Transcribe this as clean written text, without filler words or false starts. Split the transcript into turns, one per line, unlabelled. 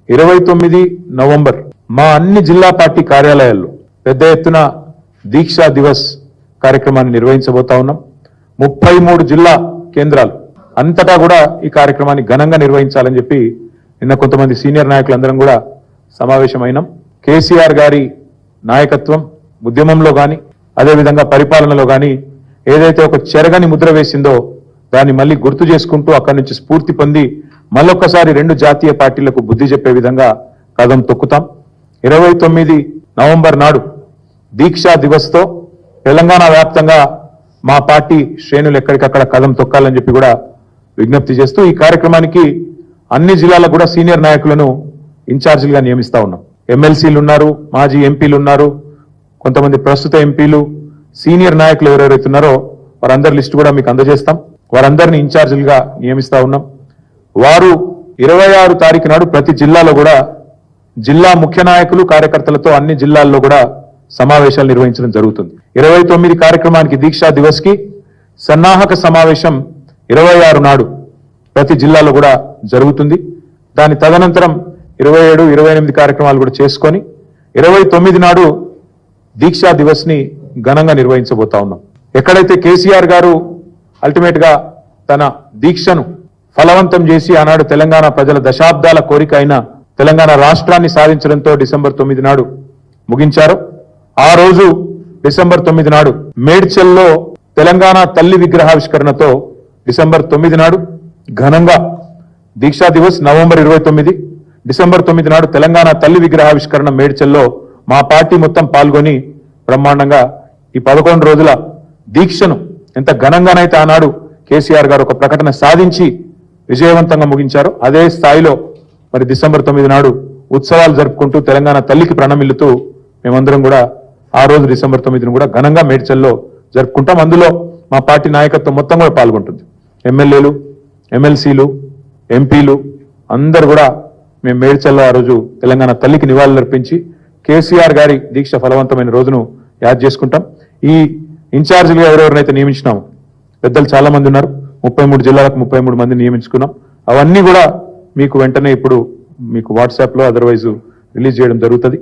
29 November మా అన్ని జిల్లా పార్టీ కార్యాలయాల్లో పెద్ద ఎత్తున దీక్షా దివస్ కార్యక్రమాన్ని నిర్వహించబోతా ఉన్నాం. 33 జిల్లా కేంద్రాలు అంతటా కూడా ఈ కార్యక్రమాన్ని ఘనంగా నిర్వహించాలని చెప్పి నిన్న కొంతమంది సీనియర్ నాయకులందరం కూడా సమావేశమైనాం. కేసీఆర్ గారి నాయకత్వం ఉద్యమంలో గాని అదేవిధంగా పరిపాలనలో గాని ఏదైతే ఒక చెరగని ముద్ర వేసిందో దాన్ని మళ్ళీ గుర్తు చేసుకుంటూ అక్కడి నుంచి స్ఫూర్తి పొంది మళ్ళొక్కసారి 2 జాతీయ పార్టీలకు బుద్ధి చెప్పే విధంగా కదం తొక్కుతాం. 29 నవంబర్ నాడు దీక్షా దివస్తో తెలంగాణ వ్యాప్తంగా మా పార్టీ శ్రేణులు ఎక్కడికక్కడ కదం తొక్కాలని చెప్పి కూడా విజ్ఞప్తి చేస్తూ ఈ కార్యక్రమానికి అన్ని జిల్లాలకు కూడా సీనియర్ నాయకులను ఇన్ఛార్జీలుగా నియమిస్తా ఉన్నాం. ఎమ్మెల్సీలు ఉన్నారు, మాజీ ఎంపీలు ఉన్నారు, కొంతమంది ప్రస్తుత ఎంపీలు, సీనియర్ నాయకులు ఎవరెవరైతే ఉన్నారో వారందరి లిస్టు కూడా మీకు అందజేస్తాం. వారందరినీ ఇన్ఛార్జీలుగా నియమిస్తా ఉన్నాం. వారు 26 తారీఖు నాడు ప్రతి జిల్లాలో కూడా జిల్లా ముఖ్య నాయకులు కార్యకర్తలతో అన్ని జిల్లాల్లో కూడా సమావేశాలు నిర్వహించడం జరుగుతుంది. 29 కార్యక్రమానికి దీక్షా దివస్ కి సన్నాహక సమావేశం 26 నాడు ప్రతి జిల్లాలో కూడా జరుగుతుంది. దాని తదనంతరం 27, 28 కార్యక్రమాలు కూడా చేసుకొని 29 నాడు దీక్షా దివస్ ని ఘనంగా నిర్వహించబోతా ఉన్నాం. ఎక్కడైతే కేసీఆర్ గారు అల్టిమేట్ గా తన దీక్షను ఫలవంతం చేసి ఆనాడు తెలంగాణ ప్రజల దశాబ్దాల కోరిక అయిన తెలంగాణ రాష్ట్రాన్ని సాధించడంతో డిసెంబర్ 9 నాడు ముగించారు. ఆ రోజు డిసెంబర్ 9 నాడు మేడ్చల్లో తెలంగాణ తల్లి విగ్రహావిష్కరణతో డిసెంబర్ 9 నాడు ఘనంగా దీక్షా దివస్ నవంబర్ 29, డిసెంబర్ 9 నాడు తెలంగాణ తల్లి విగ్రహావిష్కరణ మేడ్చల్లో మా పార్టీ మొత్తం పాల్గొని బ్రహ్మాండంగా ఈ 11 రోజుల దీక్షను ఎంత ఘనంగానైతే ఆనాడు కేసీఆర్ గారు ఒక ప్రకటన సాధించి విజయవంతంగా ముగించారు, అదే స్థాయిలో మరి డిసెంబర్ 9 నాడు ఉత్సవాలు జరుపుకుంటూ తెలంగాణ తల్లికి ప్రణమిల్లుతూ మేమందరం కూడా ఆ రోజు డిసెంబర్ 9ను కూడా ఘనంగా మేడ్చల్లో జరుపుకుంటాం. అందులో మా పార్టీ నాయకత్వం మొత్తం కూడా పాల్గొంటుంది. ఎమ్మెల్యేలు, ఎమ్మెల్సీలు, ఎంపీలు అందరూ కూడా మేము మేడ్చల్లో ఆ రోజు తెలంగాణ తల్లికి నివాళులర్పించి కేసీఆర్ గారి దీక్ష ఫలవంతమైన రోజును యాద్ చేసుకుంటాం. ఈ ఇన్ఛార్జీలుగా ఎవరెవరినైతే నియమించినాము పెద్దలు చాలా మంది ఉన్నారు. 33 జిల్లాలకు 33 మందిని నియమించుకున్నాం. అవన్నీ కూడా మీకు వెంటనే ఇప్పుడు మీకు వాట్సాప్లో అదర్వైజ్ రిలీజ్ చేయడం జరుగుతుంది.